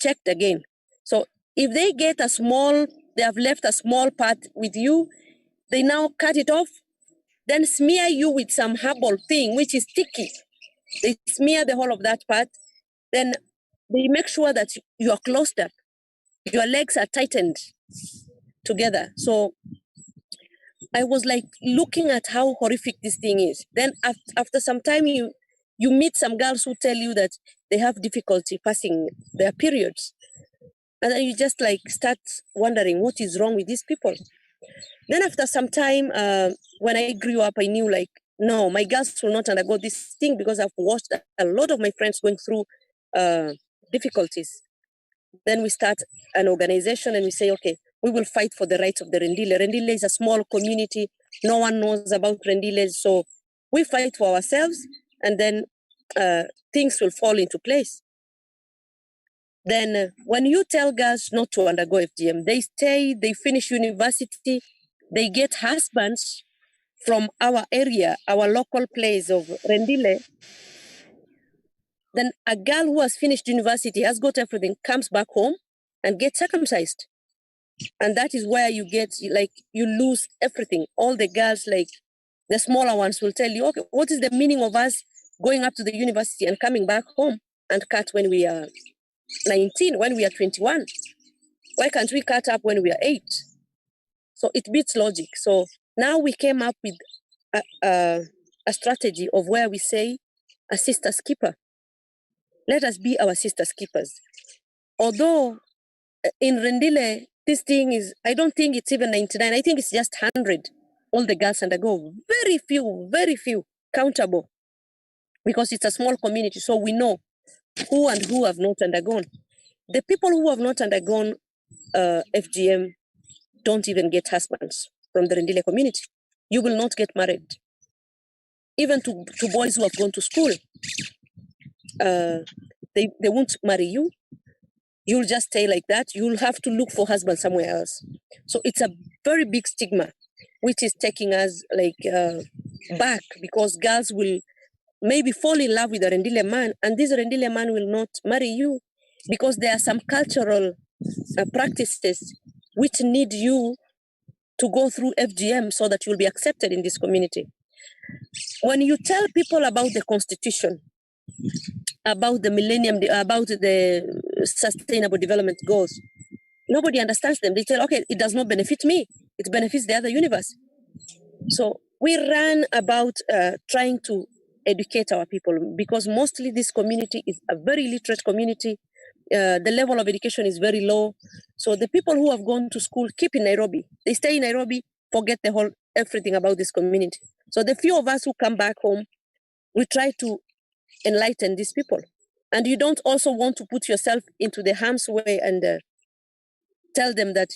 checked again. So if they get they have left a small part with you, they now cut it off, then smear you with some herbal thing, which is sticky. They smear the whole of that part. Then they make sure that you are closed up. Your legs are tightened together. So I was like looking at how horrific this thing is. Then after some time, you meet some girls who tell you that they have difficulty passing their periods. And then you just like start wondering what is wrong with these people. Then after some time, when I grew up, I knew like, no, my girls will not undergo this thing because I've watched a lot of my friends going through difficulties. Then we start an organization and we say, okay, we will fight for the rights of the Rendile. Rendile is a small community. No one knows about Rendile. So we fight for ourselves and then things will fall into place. Then when you tell girls not to undergo FGM, they stay, they finish university, they get husbands from our area, our local place of Rendile. Then a girl who has finished university, has got everything, comes back home and gets circumcised. And that is where you get, like, you lose everything. All the girls, like, the smaller ones will tell you, okay, what is the meaning of us going up to the university and coming back home and cut when we are 19, when we are 21? Why can't we cut up when we are 8? So it beats logic. So now we came up with a strategy of where we say a sister's keeper. Let us be our sister's keepers. Although in Rendile, this thing is, I don't think it's even 99. I think it's just 100. All the girls undergo. Very few, countable. Because it's a small community, so we know who and who have not undergone. The people who have not undergone FGM don't even get husbands from the Rendile community. You will not get married. Even to boys who have gone to school, they won't marry you. You'll just stay like that. You'll have to look for husband somewhere else. So it's a very big stigma, which is taking us like back, because girls will maybe fall in love with a Rendile man, and this Rendile man will not marry you because there are some cultural practices which need you to go through FGM so that you'll be accepted in this community. When you tell people about the constitution, about the millennium, about the sustainable development goals, nobody understands them. They tell, okay, it does not benefit me. It benefits the other universe. So we ran about trying to educate our people, because mostly this community is a very illiterate community. The level of education is very low. So the people who have gone to school keep in Nairobi. They stay in Nairobi, forget everything about this community. So the few of us who come back home, we try to enlighten these people. And you don't also want to put yourself into the harm's way and tell them that,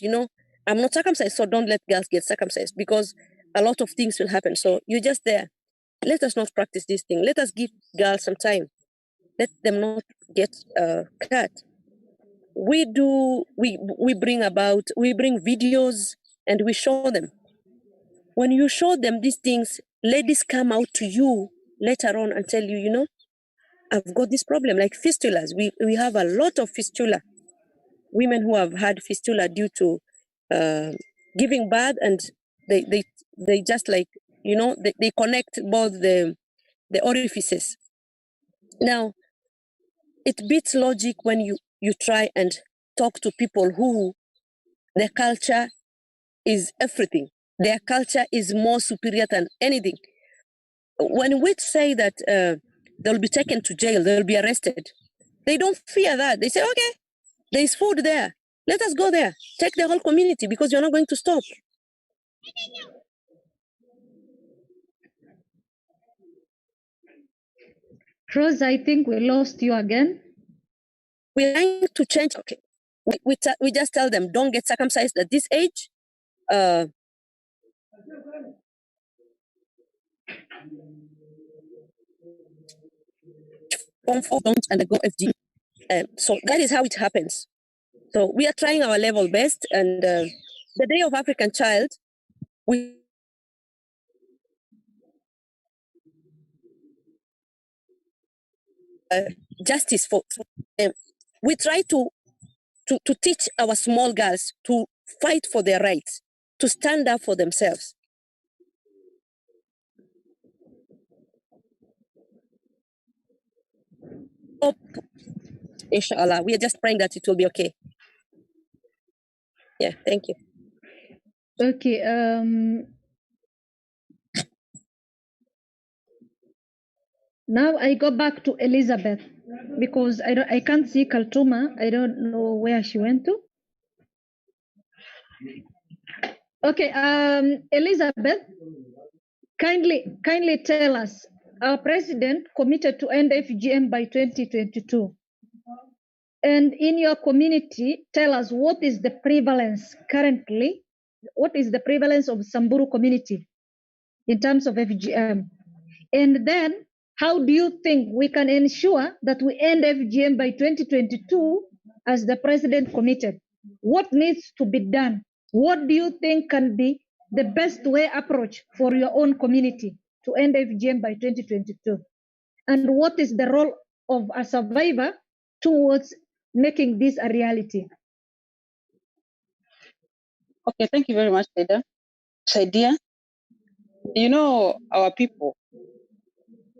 I'm not circumcised, so don't let girls get circumcised, because a lot of things will happen. So you're just there. Let us not practice this thing. Let us give girls some time. Let them not get cut. We bring videos and we show them. When you show them these things, ladies come out to you later on and tell you, I've got this problem, like fistulas. We have a lot of fistula. Women who have had fistula due to giving birth, and they just like, they connect both the orifices. Now, it beats logic when you try and talk to people who their culture is everything. Their culture is more superior than anything. When we say that they'll be taken to jail, they'll be arrested, they don't fear that. They say, okay, there's food there. Let us go there. Take the whole community, because you're not going to stop. Rose, I think we lost you again. We're trying to change. Okay, we just tell them, don't get circumcised at this age. Don't undergo FG. So that is how it happens. So we are trying our level best, and the Day of African Child, we justice for we try to to teach our small girls to fight for their rights, to stand up for themselves. Hope, inshallah, we are just praying that it will be okay. Yeah, thank you. Okay. Now I go back to Elizabeth because I can't see Kaltuma. I don't know where she went to. Okay. Elizabeth, kindly tell us. Our president committed to end FGM by 2022. And in your community, tell us what is the prevalence currently? What is the prevalence of Samburu community in terms of FGM? And then how do you think we can ensure that we end FGM by 2022 as the president committed? What needs to be done? What do you think can be the best way approach for your own community to end FGM by 2022? And what is the role of a survivor towards making this a reality? Okay, thank you very much, Saidia. You know, our people,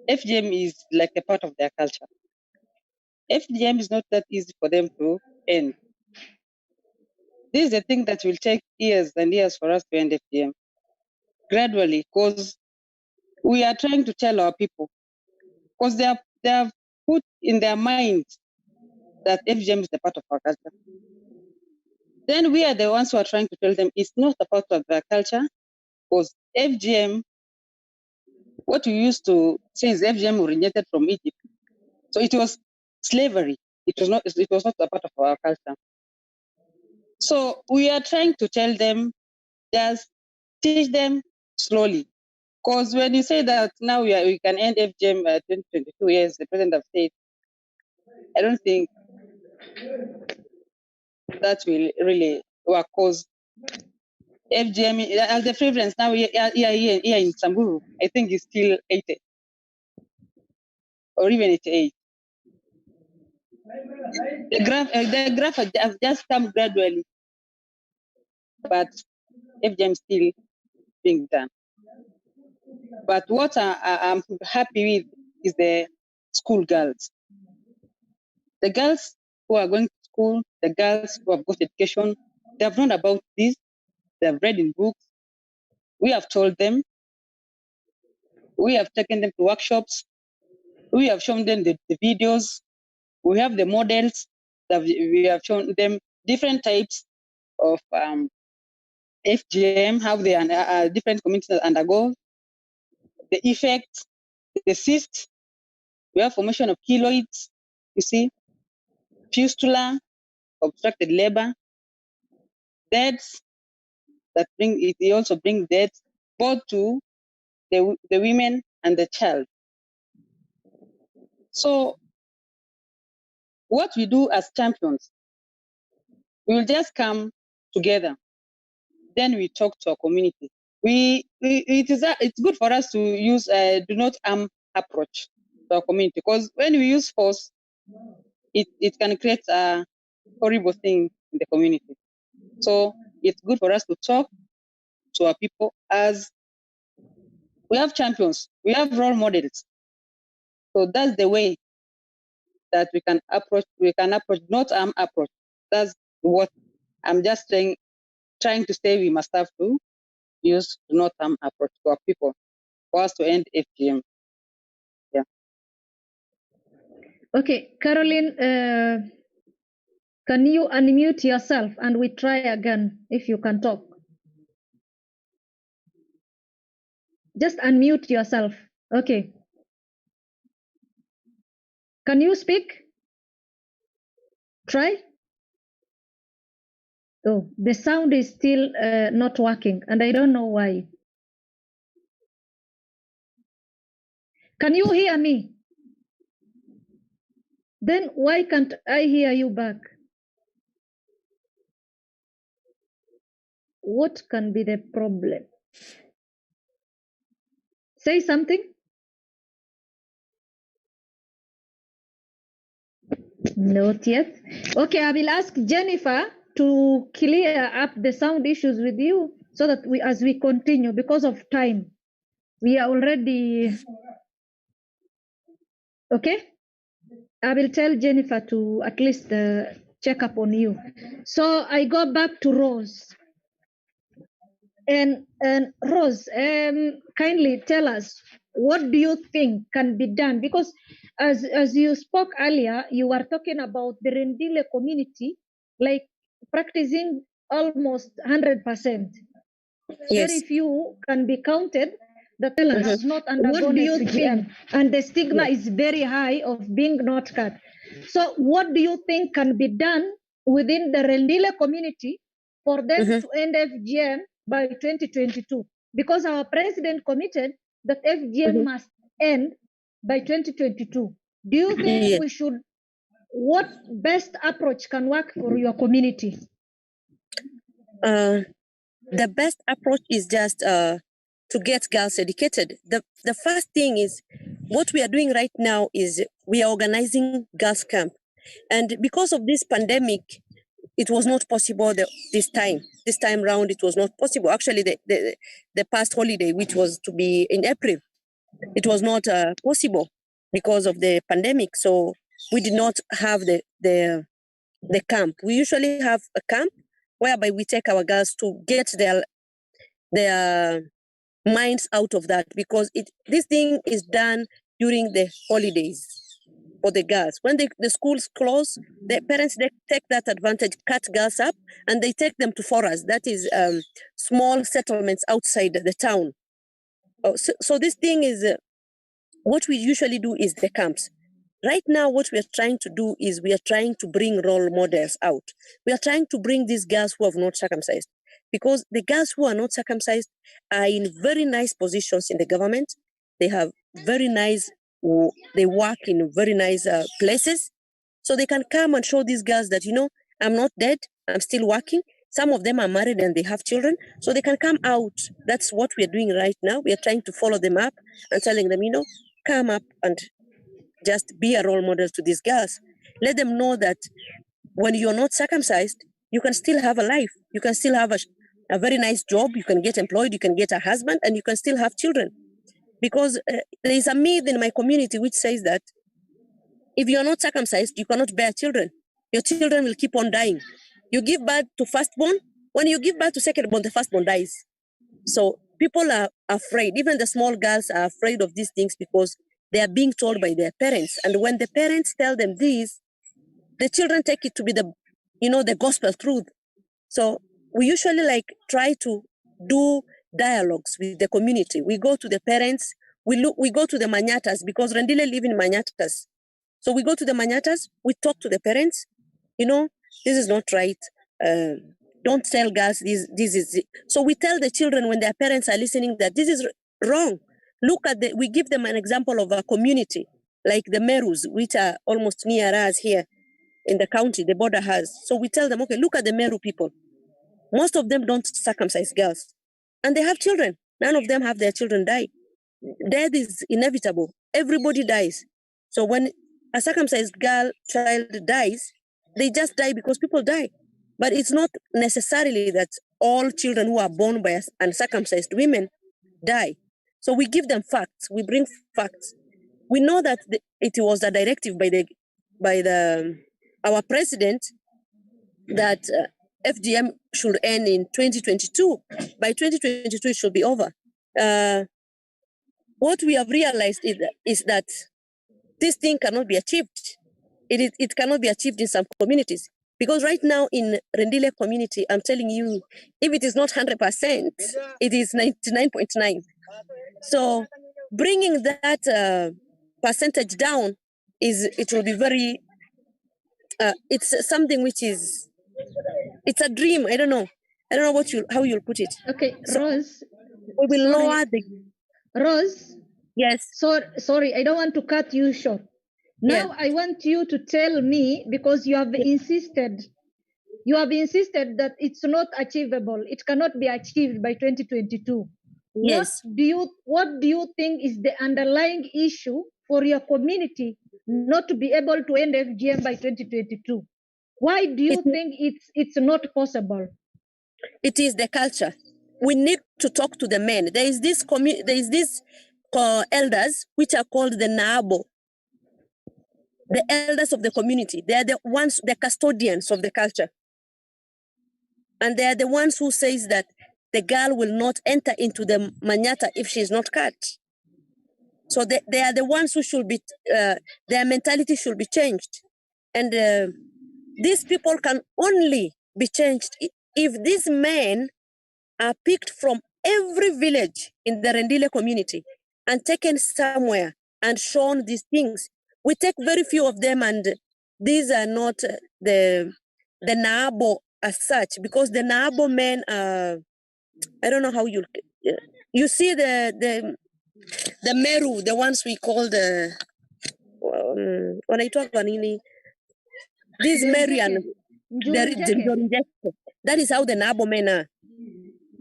FGM is like a part of their culture. FGM is not that easy for them to end. This is a thing that will take years and years for us to end FGM gradually, because we are trying to tell our people, because they have put in their minds that FGM is a part of our culture. Then we are the ones who are trying to tell them it's not a part of their culture, because FGM, what we used to say is FGM originated from Egypt. So it was slavery. It was not a part of our culture. So we are trying to tell them, just teach them slowly. Because when you say that now we can end FGM 2022 years, the president of state, I don't think that will really work, because FGM, as the prevalence now here in Samburu, I think is still 80 or even 88. The graph has just come gradually, but FGM is still being done. But what I'm happy with is the school girls. The girls who are going to school, the girls who have got education, they have known about this, they have read in books. We have told them, we have taken them to workshops, we have shown them the videos, we have the models, that we have shown them different types of FGM, how they different communities undergo, the effects, the cysts, we have formation of keloids, you see, fistula, obstructed labor, deaths that bring it. They also bring deaths both to the women and the child. So what we do as champions, we will just come together. Then we talk to our community. It's good for us to use a do not harm approach to our community, because when we use force, it can create a horrible thing in the community. So it's good for us to talk to our people, as we have champions, we have role models. So that's the way that we can approach not harm approach. That's what I'm just trying to say. We must have to use not harm approach to our people for us to end FGM. Yeah. Okay, Caroline, can you unmute yourself and we try again if you can talk? Just unmute yourself. Okay. Can you speak? Try. Oh, the sound is still not working and I don't know why. Can you hear me? Then why can't I hear you back? What can be the problem? Say something. Not yet. Okay, I will ask Jennifer to clear up the sound issues with you so that as we continue, because of time, we are already okay. I will tell Jennifer to at least check up on you. So I go back to Rose. And Rose, kindly tell us, what do you think can be done? Because as you spoke earlier, you were talking about the Rendile community, like practicing almost 100%. Yes. Very few can be counted that has not What undergone do you FGM, and the stigma is very high of being not cut. So what do you think can be done within the Rendile community for them to end FGM by 2022? Because our president committed that FGM must end by 2022. Do you think Yes. we should, what best approach can work for your community? The best approach is just to get girls educated. The first thing is what we are doing right now is we are organizing girls camp, and because of this pandemic, it was not possible this time round. It was not possible. Actually, the past holiday, which was to be in April, it was not possible because of the pandemic. So we did not have the camp. We usually have a camp whereby we take our girls to get their minds out of that, because this thing is done during the holidays for the girls. When the schools close, the parents, they take that advantage, cut girls up, and they take them to forests, that is small settlements outside the town. So this thing is what we usually do is the camps. Right now, what we are trying to do is we are trying to bring role models out. We are trying to bring these girls who have not circumcised, because the girls who are not circumcised are in very nice positions in the government. They have very nice, they work in very nice places. So they can come and show these girls that, I'm not dead, I'm still working. Some of them are married and they have children, so they can come out. That's what we are doing right now. We are trying to follow them up and telling them, come up and just be a role model to these girls. Let them know that when you're not circumcised, you can still have a life. You can still have a very nice job. You can get employed. You can get a husband, and you can still have children. Because there is a myth in my community which says that if you're not circumcised, you cannot bear children. Your children will keep on dying. You give birth to firstborn. When you give birth to secondborn, the firstborn dies. So people are afraid. Even the small girls are afraid of these things because they are being told by their parents. And when the parents tell them this, the children take it to be the gospel truth. So we usually try to do dialogues with the community. We go to the parents. We go to the manyatas, because Rendile live in manyatas. So we go to the manyatas. We talk to the parents. This is not right. Don't tell girls this is it. So we tell the children when their parents are listening that this is wrong. We give them an example of a community like the Merus, which are almost near us here in the county, the border has. So we tell them, okay, look at the Meru people. Most of them don't circumcise girls, and they have children. None of them have their children die. Death is inevitable. Everybody dies. So when a circumcised child dies, they just die because people die. But it's not necessarily that all children who are born by uncircumcised women die. So we give them facts. We bring facts. We know that it was a directive by our president that FGM should end in 2022. By 2022, it should be over. What we have realized is that this thing cannot be achieved. It cannot be achieved in some communities. Because right now in Rendile community, I'm telling you, if it is not 100%, it is 99.9. So bringing that percentage down it will be very, it's something which is, it's a dream. I don't know how you'll put it. Okay, So Rose. we will sorry. lower the. Rose. Yes. Sorry, I don't want to cut you short. Now I want you to tell me, because you have insisted that it's not achievable. It cannot be achieved by 2022. Yes. What do you think is the underlying issue for your community not to be able to end FGM by 2022? Why do you think it's not possible? It is the culture. We need to talk to the men. There is this elders which are called the Naabo, the elders of the community. They are the ones, the custodians of the culture. And they are the ones who says that the girl will not enter into the manyata if she is not cut. So they are the ones who should be, their mentality should be changed. And these people can only be changed if these men are picked from every village in the Rendile community and taken somewhere and shown these things. We take very few of them, and these are not the Naabo as such, because the Naabo men are, I don't know how you see the Meru, the ones we call the these Marian, that is how the Naabo men are.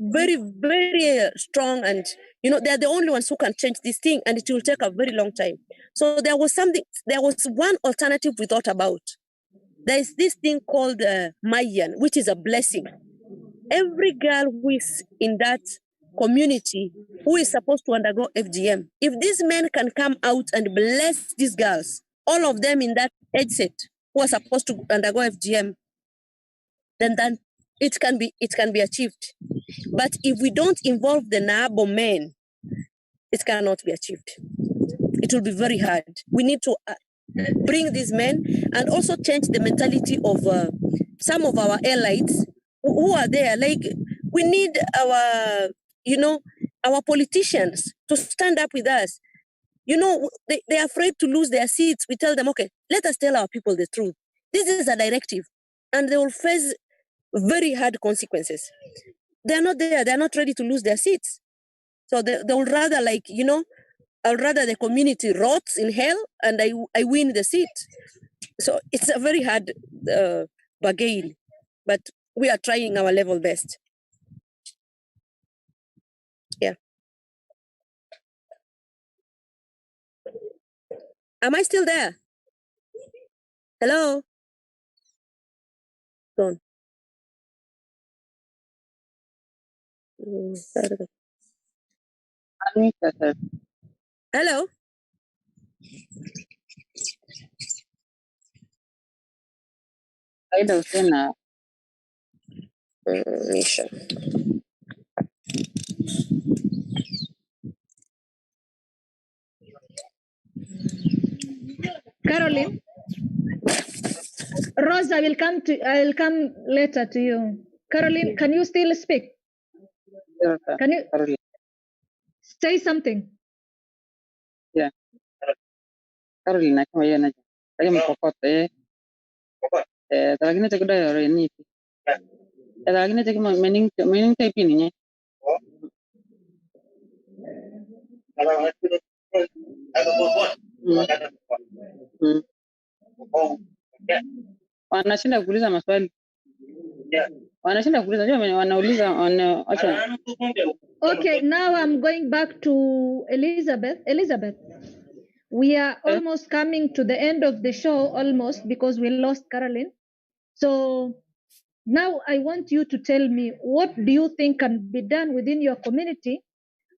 Very, very strong, and they're the only ones who can change this thing, and it will take a very long time. So there was one alternative we thought about. There is this thing called Mayan, which is a blessing. Every girl who is in that community who is supposed to undergo FGM, if these men can come out and bless these girls, all of them in that age set who are supposed to undergo FGM, then it can be achieved. But if we don't involve the Naabo men, it cannot be achieved. It will be very hard. We need to bring these men and also change the mentality of some of our allies who are there. Like, we need our politicians to stand up with us. They're afraid to lose their seats. We tell them, okay, let us tell our people the truth. This is a directive, and they will face very hard consequences. They're not there. They're not ready to lose their seats. So they would rather, I'd rather the community rots in hell and I win the seat. So it's a very hard bargain, but we are trying our level best. Yeah. Am I still there? Hello? Gone. Hello? Misha. Caroline, Rosa, I will come later to you. Caroline, can you still speak? Can you say something? Yeah. Caroline, kama yeye anaje. Kaya mkokote. Lakini takuda yore ni. Lakini takima meaning type ni. Wanashinda kuuliza maswali. Okay, now I'm going back to Elizabeth. Elizabeth, we are almost coming to the end of the show, almost, because we lost Caroline. So now I want you to tell me, what do you think can be done within your community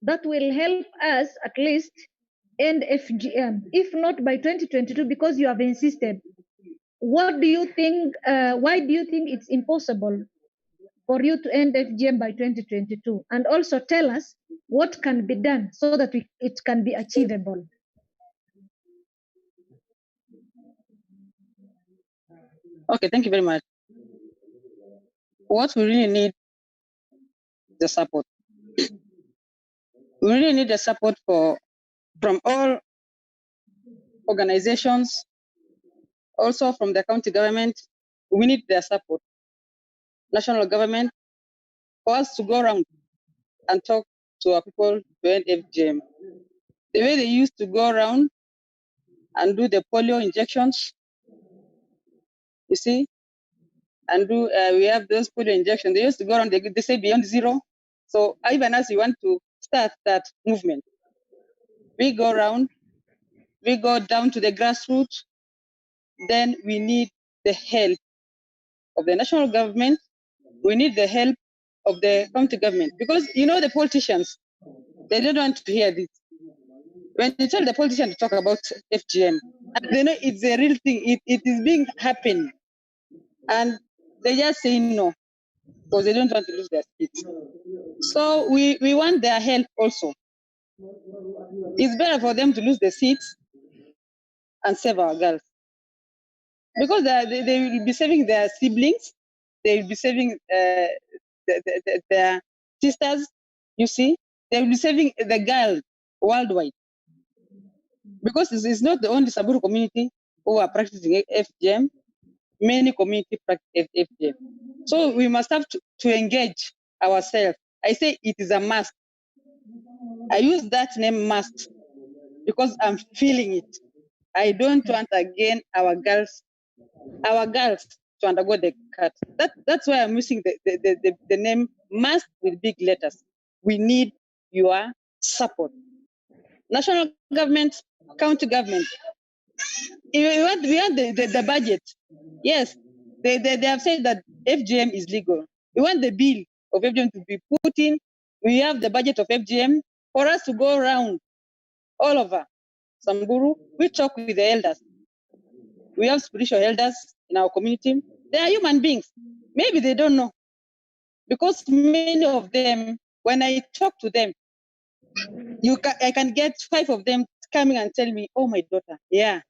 that will help us at least end FGM, if not by 2022, because you have insisted? What do you think, why do you think it's impossible for you to end FGM by 2022? And also tell us what can be done so that it can be achievable. Okay, thank you very much. What we really need is the support. We really need the support from all organizations, also from the county government. We need their support. National government, for us to go around and talk to our people to end FGM. The way they used to go around and do the polio injections, you see, and do we have those polio injections. They used to go around, they say beyond zero. So even as we want to start that movement, we go around, we go down to the grassroots, then we need the help of the national government. We need the help of the county government, because the politicians, they don't want to hear this. When you tell the politician to talk about FGM, and they know it's a real thing, it is being happening, and they just say no, because they don't want to lose their seats. So we want their help also. It's better for them to lose the seats and save our girls, because they will be saving their siblings, they will be saving their sisters. You see, they will be saving the girls worldwide, because it's not the only Samburu community who are practicing FGM. Many communities practice FGM. So we must have to engage ourselves. I say it is a must. I use that name must because I'm feeling it. I don't want again our girls to undergo the cut. That's why I'm using the name must with big letters. We need your support. National government, county government. We want the budget. Yes, they have said that FGM is legal. We want the bill of FGM to be put in. We have the budget of FGM for us to go around all over Samburu. We talk with the elders. We have spiritual elders in our community. They are human beings. Maybe they don't know. Because many of them, when I talk to them, I can get 5 of them coming and tell me, oh, my daughter, yeah,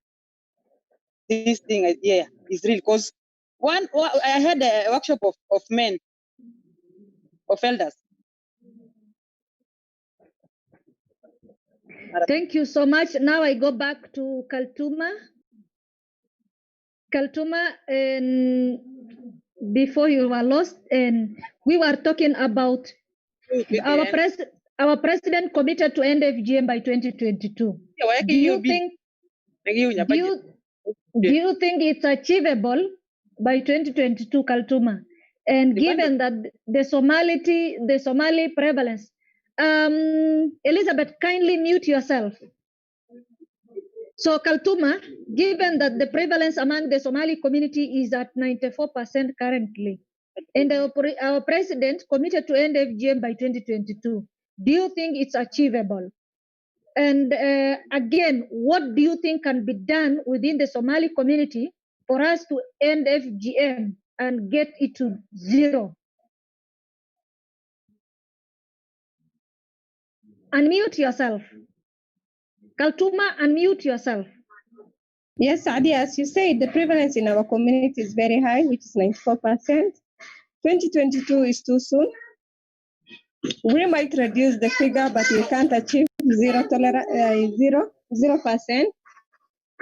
this thing, yeah, is real. Because I had a workshop of men, of elders. Thank you so much. Now I go back to Kaltuma. Kaltuma, and before you were lost, and we were talking about our president committed to end FGM by 2022. Do you think it's achievable by 2022, Kaltuma? And given that the Somali prevalence, Elizabeth, kindly mute yourself. So Kaltuma, given that the prevalence among the Somali community is at 94% currently, and our president committed to end FGM by 2022, do you think it's achievable? And again, what do you think can be done within the Somali community for us to end FGM and get it to zero? Unmute yourself. Kaltuma, unmute yourself. Yes, Adi, as you said, the prevalence in our community is very high, which is 94%. 2022 is too soon. We might reduce the figure, but we can't achieve 0%.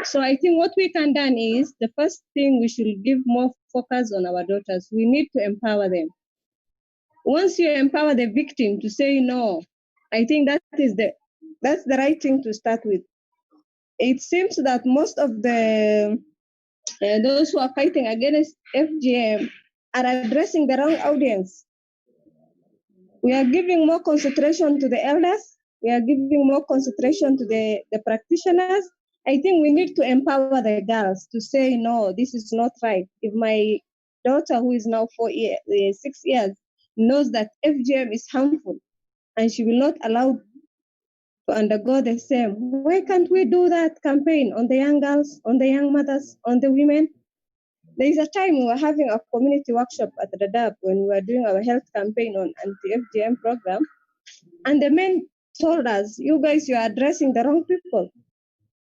So I think what we can do is, the first thing, we should give more focus on our daughters. We need to empower them. Once you empower the victim to say no, I think that's the right thing to start with. It seems that most of the those who are fighting against FGM are addressing the wrong audience. We are giving more concentration to the elders. We are giving more concentration to the practitioners. I think we need to empower the girls to say, no, this is not right. If my daughter, who is now 6 years, knows that FGM is harmful and she will not allow to undergo the same, why can't we do that campaign on the young girls, on the young mothers, on the women? There is a time we were having a community workshop at the Dadaab when we were doing our health campaign on anti-FGM program, and the men told us, you guys, you are addressing the wrong people.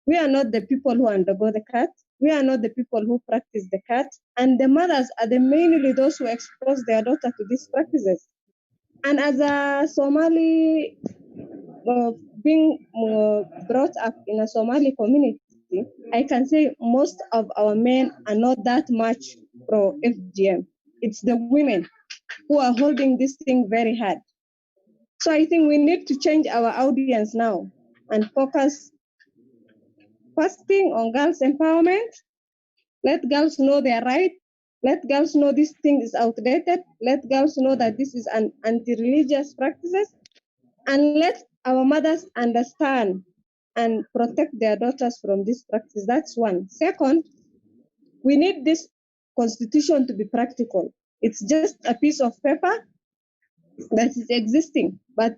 We are not the people who undergo the cut. We are not the people who practice the cut. And the mothers are mainly those who expose their daughter to these practices. And as a Somali, being brought up in a Somali community, I can say most of our men are not that much pro FGM. It's the women who are holding this thing very hard. So I think we need to change our audience now and focus first thing on girls' empowerment. Let girls know their right. Let girls know this thing is outdated. Let girls know that this is an anti-religious practices. And let our mothers understand and protect their daughters from this practice. That's one. Second, we need this constitution to be practical. It's just a piece of paper that is existing, but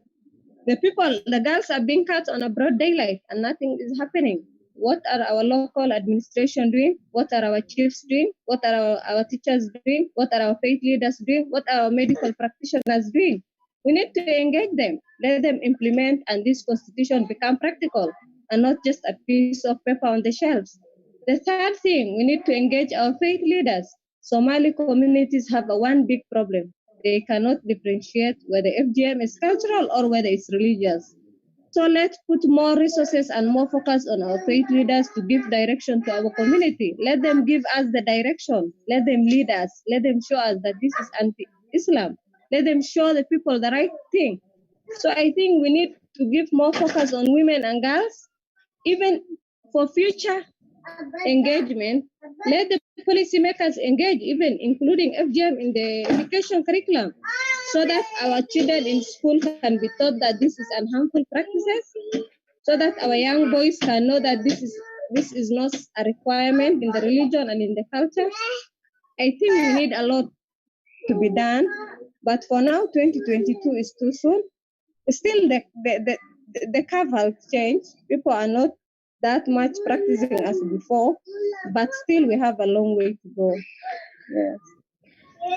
the girls are being cut on a broad daylight and nothing is happening. What are our local administration doing? What are our chiefs doing? What are our teachers doing? What are our faith leaders doing? What are our medical practitioners doing? We need to engage them, let them implement, and this constitution become practical and not just a piece of paper on the shelves. The third thing, we need to engage our faith leaders. Somali communities have one big problem. They cannot differentiate whether FGM is cultural or whether it's religious. So let's put more resources and more focus on our faith leaders to give direction to our community. Let them give us the direction. Let them lead us. Let them show us that this is anti-Islam. Let them show the people the right thing. So I think we need to give more focus on women and girls, even for future engagement. Let the policymakers engage, even including FGM in the education curriculum, so that our children in school can be taught that this is unharmful practices, so that our young boys can know that this is not a requirement in the religion and in the culture. I think we need a lot to be done, but for now, 2022 is too soon. Still, the curve has changed. People are not that much practicing as before, but still we have a long way to go. Yes.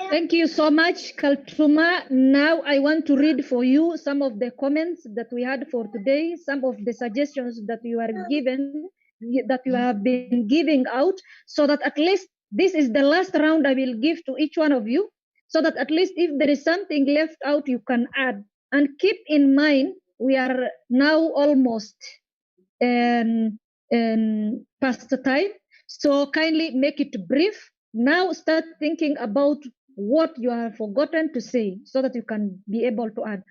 Thank you so much, Kaltuma. Now I want to read for you some of the comments that we had for today, some of the suggestions that you are given, that you have been giving out, so that at least this is the last round I will give to each one of you, so that at least if there is something left out, you can add. And keep in mind, we are now almost past the time, so kindly make it brief. Now start thinking about what you have forgotten to say so that you can be able to add.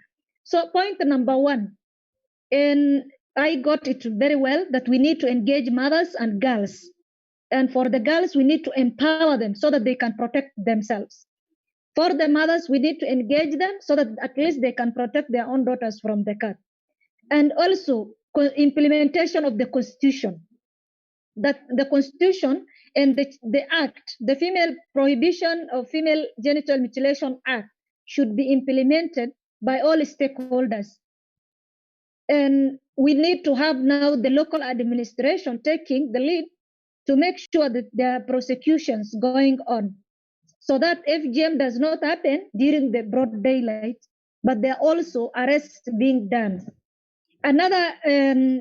So point number one, and I got it very well, that we need to engage mothers and girls. And for the girls, we need to empower them so that they can protect themselves. For the mothers, we need to engage them so that at least they can protect their own daughters from the cut. And also implementation of the Constitution. That the Constitution and the Act, the Female Prohibition of Female Genital Mutilation Act, should be implemented by all stakeholders. And we need to have now the local administration taking the lead to make sure that there are prosecutions going on, so that FGM does not happen during the broad daylight, but there are also arrests being done. Another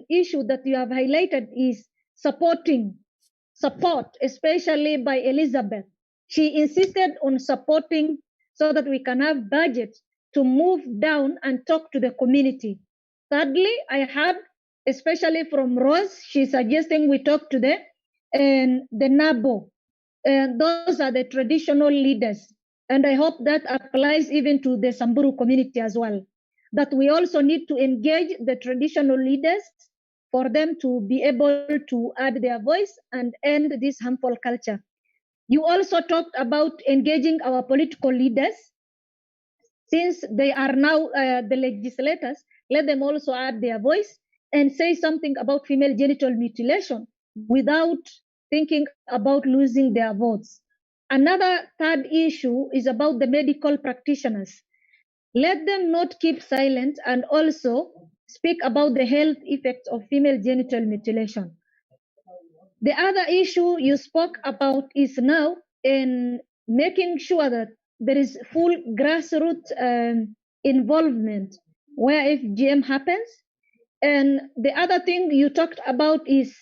issue that you have highlighted is support, especially by Elizabeth. She insisted on supporting so that we can have budget to move down and talk to the community. Thirdly, I heard, especially from Rose, she's suggesting we talk to the NABO. Those are the traditional leaders. And I hope that applies even to the Samburu community as well, that we also need to engage the traditional leaders for them to be able to add their voice and end this harmful culture. You also talked about engaging our political leaders. Since they are now the legislators, let them also add their voice and say something about female genital mutilation without thinking about losing their votes. Another third issue is about the medical practitioners. Let them not keep silent and also speak about the health effects of female genital mutilation. The other issue you spoke about is now in making sure that there is full grassroots involvement where FGM happens. And the other thing you talked about is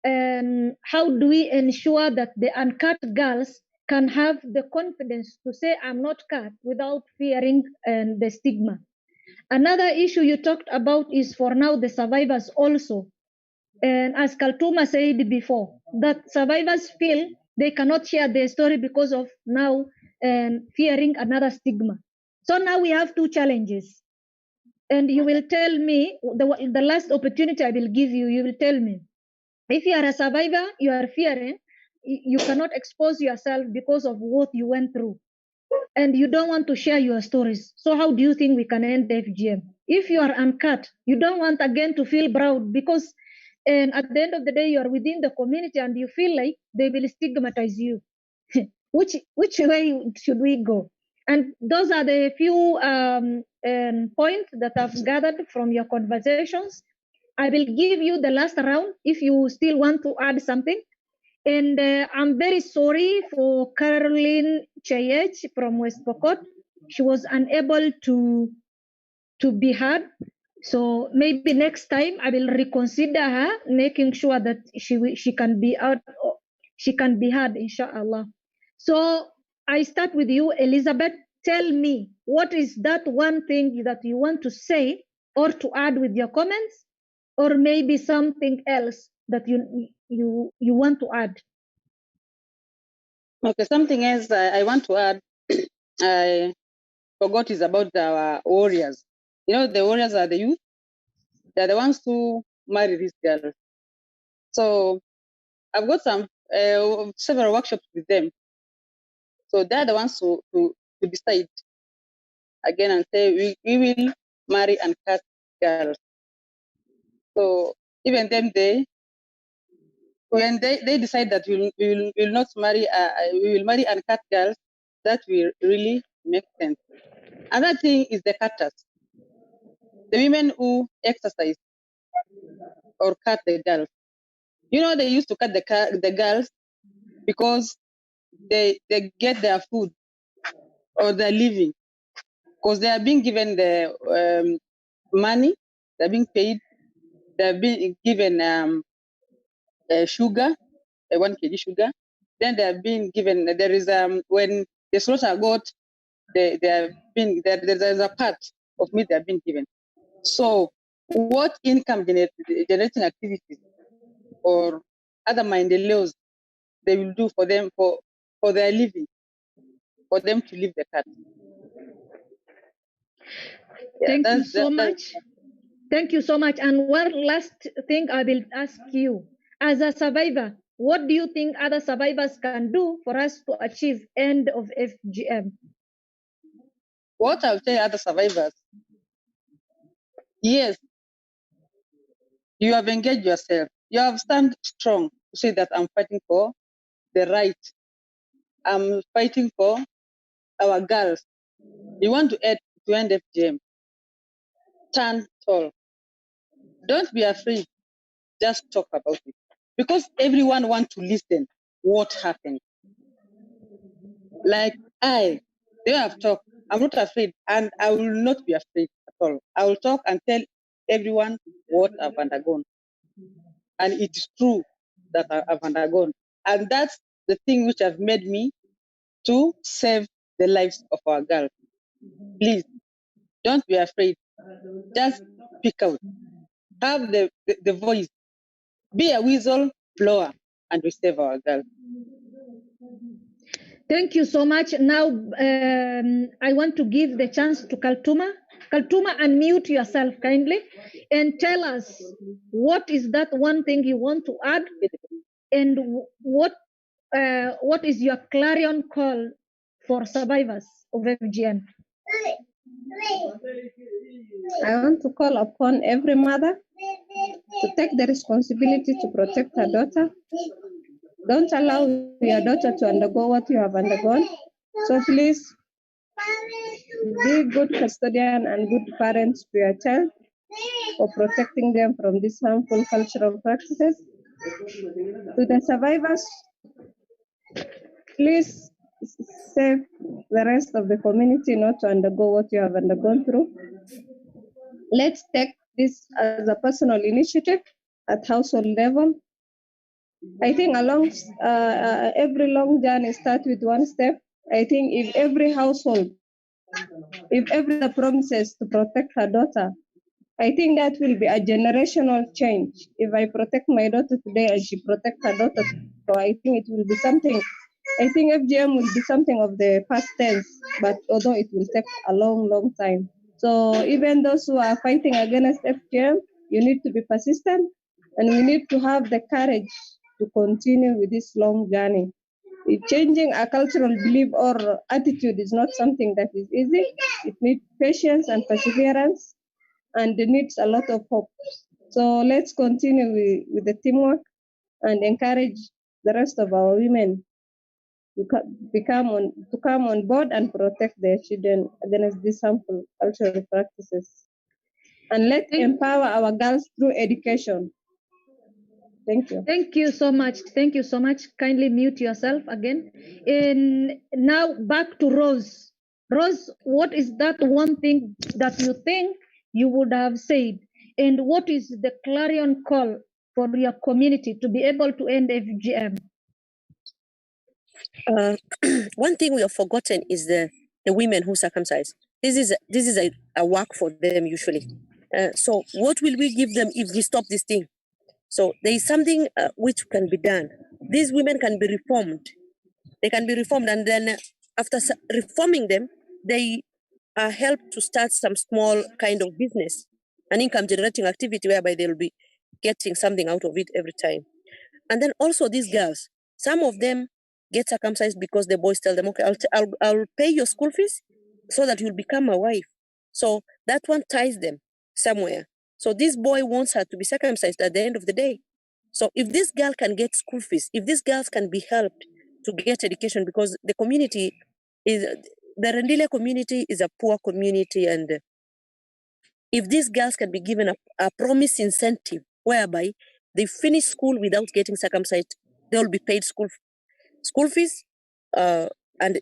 how do we ensure that the uncut girls can have the confidence to say, I'm not cut, without fearing the stigma. Another issue you talked about is for now the survivors also. And as Kaltuma said before, that survivors feel they cannot share their story because of now fearing another stigma. So now we have two challenges. And you will tell me, the last opportunity I will give you, you will tell me. If you are a survivor, you are fearing, you cannot expose yourself because of what you went through. And you don't want to share your stories. So how do you think we can end FGM? If you are uncut, you don't want again to feel proud because And at the end of the day, you are within the community and you feel like they will stigmatize you. Which way should we go? And those are the few points that I've gathered from your conversations. I will give you the last round if you still want to add something. And I'm very sorry for Caroline Chayech from West Pokot. She was unable to be heard. So maybe next time I will reconsider her, making sure that she can be out, she can be heard, inshallah. So I start with you, Elizabeth. Tell me, what is that one thing that you want to say or to add with your comments, or maybe something else that you want to add? Okay, something else I want to add, I forgot, is about our warriors. You know, the warriors are the youth. They're the ones who marry these girls. So I've got several workshops with them. So they're the ones to decide again and say, we will marry and cut girls. So even them, when they decide that we will not marry, we will marry and cut girls, that will really make sense. Another thing is the cutters, the women who exercise or cut the girls. You know, they used to cut the girls because they get their food or their living, because they are being given the money, they're being paid, they're being given sugar, 1 kg sugar. Then they are being given, there is when they slaughter a goat, they are being, there's a part of meat they're being given. So what income generating activities or other maendeleos they will do for them for their living, for them to leave the cat? Thank you so much. Thank you so much. And one last thing I will ask you, as a survivor, what do you think other survivors can do for us to achieve end of FGM? What I'll tell other survivors, yes, you have engaged yourself. You have stand strong to say that I'm fighting for the right. I'm fighting for our girls. You want to end FGM. Stand tall. Don't be afraid. Just talk about it. Because everyone wants to listen what happened. Like they have talked. I'm not afraid, and I will not be afraid at all. I will talk and tell everyone what I've undergone. And it is true that I've undergone. And that's the thing which has made me to save the lives of our girls. Please, don't be afraid. Just speak out. Have the voice. Be a whistle blower, and we save our girls. Thank you so much. Now, I want to give the chance to Kaltuma. Kaltuma, unmute yourself kindly and tell us what is that one thing you want to add, and what is your clarion call for survivors of FGM? I want to call upon every mother to take the responsibility to protect her daughter. Don't allow your daughter to undergo what you have undergone. So please be good custodian and good parents to your child for protecting them from these harmful cultural practices. To the survivors, please save the rest of the community not to undergo what you have undergone through. Let's take this as a personal initiative at household level. I think along every long journey starts with one step. I think if every household, if every promises to protect her daughter, I think that will be a generational change. If I protect my daughter today and she protects her daughter, so I think it will be something. I think FGM will be something of the past tense, but although it will take a long, long time. So even those who are fighting against FGM, you need to be persistent, and we need to have the courage to continue with this long journey. Changing a cultural belief or attitude is not something that is easy. It needs patience and perseverance, and it needs a lot of hope. So let's continue with the teamwork and encourage the rest of our women to come on board and protect their children against these harmful cultural practices. And let's empower our girls through education. Thank you. Thank you so much. Thank you so much. Kindly mute yourself again. And now back to Rose. Rose, what is that one thing that you think you would have said? And what is the clarion call for your community to be able to end FGM? One thing we have forgotten is the women who circumcise. This is a work for them usually. So what will we give them if we stop this thing? So there is something which can be done. These women can be reformed. They can be reformed, and then after reforming them, they are helped to start some small kind of business, an income generating activity whereby they'll be getting something out of it every time. And then also these girls, some of them get circumcised because the boys tell them, okay, I'll pay your school fees so that you'll become my wife. So that one ties them somewhere. So this boy wants her to be circumcised at the end of the day. So if this girl can get school fees, if these girls can be helped to get education, because the community is, the Rendile community is a poor community, and if these girls can be given a promise incentive whereby they finish school without getting circumcised, they will be paid school fees, and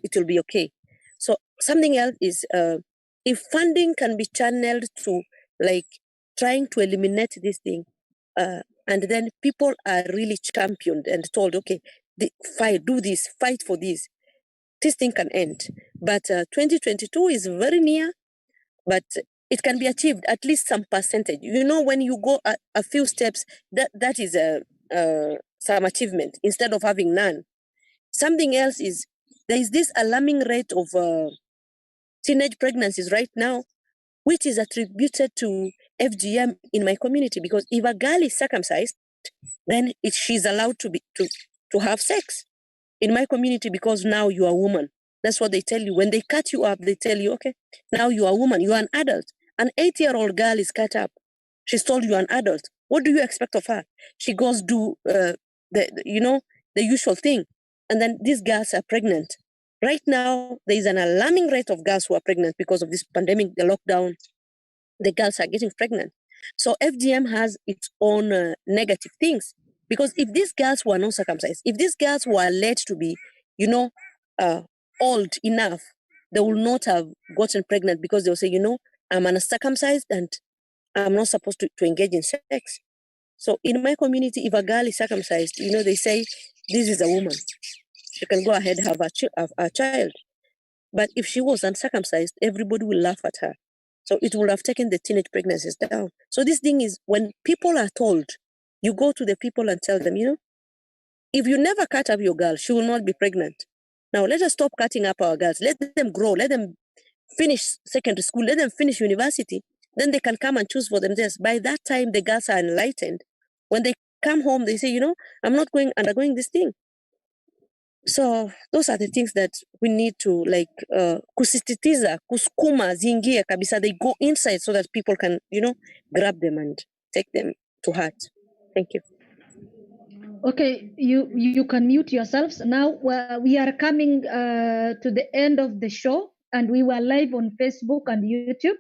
it will be okay. So something else is if funding can be channeled to like trying to eliminate this thing, and then people are really championed and told, okay, do this, fight for this thing can end. But 2022 is very near, but it can be achieved, at least some percentage. You know, when you go a few steps, that is some achievement instead of having none. Something else is there is this alarming rate of teenage pregnancies right now, which is attributed to FGM in my community, because if a girl is circumcised, then she's allowed to have sex in my community, because now you are a woman. That's what they tell you. When they cut you up, they tell you, okay, now you are a woman, you are an adult. An 8-year-old girl is cut up. She's told you are an adult. What do you expect of her? She goes do the usual thing. And then these girls are pregnant. Right now, there is an alarming rate of girls who are pregnant because of this pandemic, the lockdown. The girls are getting pregnant. So FGM has its own negative things. Because if these girls were not circumcised, if these girls were led to be, old enough, they will not have gotten pregnant, because they'll say, I'm uncircumcised and I'm not supposed to engage in sex. So in my community, if a girl is circumcised, they say, this is a woman. She can go ahead and have a child. But if she was uncircumcised, everybody will laugh at her. So it would have taken the teenage pregnancies down. So this thing is, when people are told, you go to the people and tell them, if you never cut up your girl, she will not be pregnant. Now let us stop cutting up our girls. Let them grow. Let them finish secondary school. Let them finish university. Then they can come and choose for themselves. By that time, the girls are enlightened. When they come home, they say, I'm not undergoing this thing. So those are the things that we need to kusisitiza, kusukuma, zingie kabisa. They go inside so that people can, grab them and take them to heart. Thank you. Okay, you can mute yourselves. Now we are coming to the end of the show, and we were live on Facebook and YouTube.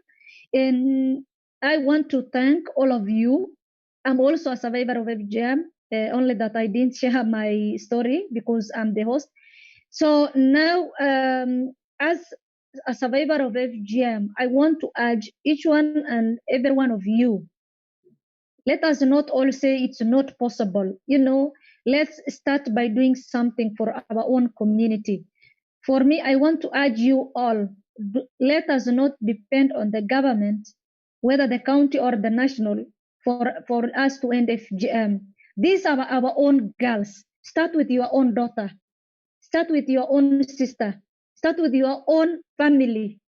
And I want to thank all of you. I'm also a survivor of FGM, only that I didn't share my story because I'm the host. So now, as a survivor of FGM, I want to urge each one and every one of you, let us not all say it's not possible. Let's start by doing something for our own community. For me, I want to urge you all, let us not depend on the government, whether the county or the national, for us to end FGM. These are our own girls. Start with your own daughter. Start with your own sister. Start with your own family.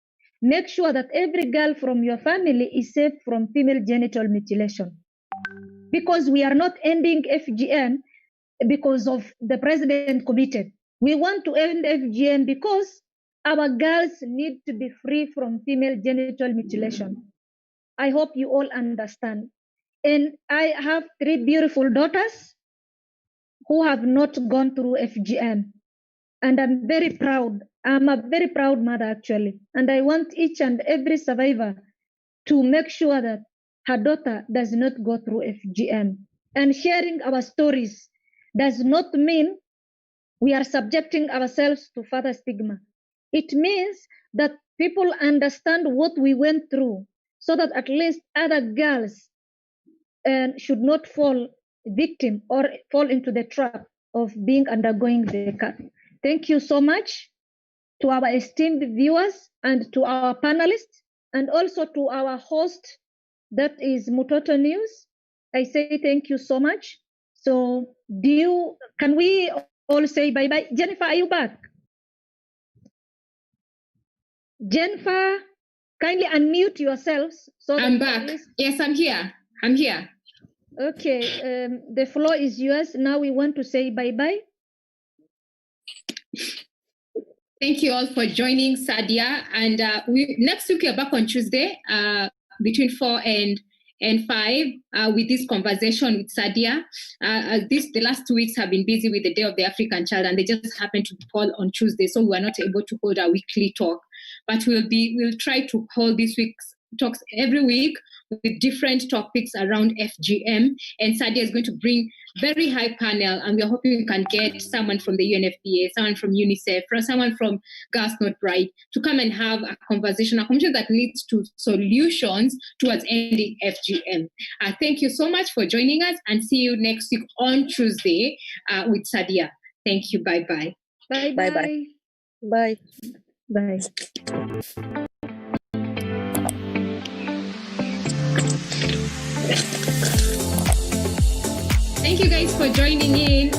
Make sure that every girl from your family is safe from female genital mutilation. Because we are not ending FGM because of the president committed. We want to end FGM because our girls need to be free from female genital mutilation. I hope you all understand. And I have 3 beautiful daughters who have not gone through FGM. And I'm very proud. I'm a very proud mother, actually. And I want each and every survivor to make sure that her daughter does not go through FGM. And sharing our stories does not mean we are subjecting ourselves to further stigma. It means that people understand what we went through so that at least other girls should not fall victim or fall into the trap of being undergoing the cut. Thank you so much to our esteemed viewers and to our panelists and also to our host, that is Mutoto News. I say thank you so much. So can we all say bye-bye? Jennifer, are you back? Jennifer, kindly unmute yourselves. So I'm back. Yes, I'm here. I'm here. Okay, the floor is yours. Now we want to say bye-bye. Thank you all for joining, Sadia. And next week, we're back on Tuesday between 4 and 5 with this conversation with Sadia. The last 2 weeks have been busy with the Day of the African Child, and they just happened to fall on Tuesday, so we were not able to hold our weekly talk. But we'll try to hold this week's talks every week with different topics around FGM. And Sadia is going to bring very high panel, and we're hoping we can get someone from the UNFPA, someone from UNICEF, someone from Girls Not Bride to come and have a conversation that leads to solutions towards ending FGM. Thank you so much for joining us, and see you next week on Tuesday with Sadia. Thank you. Bye-bye. Bye-bye. Bye. Bye. Thank you guys for joining in.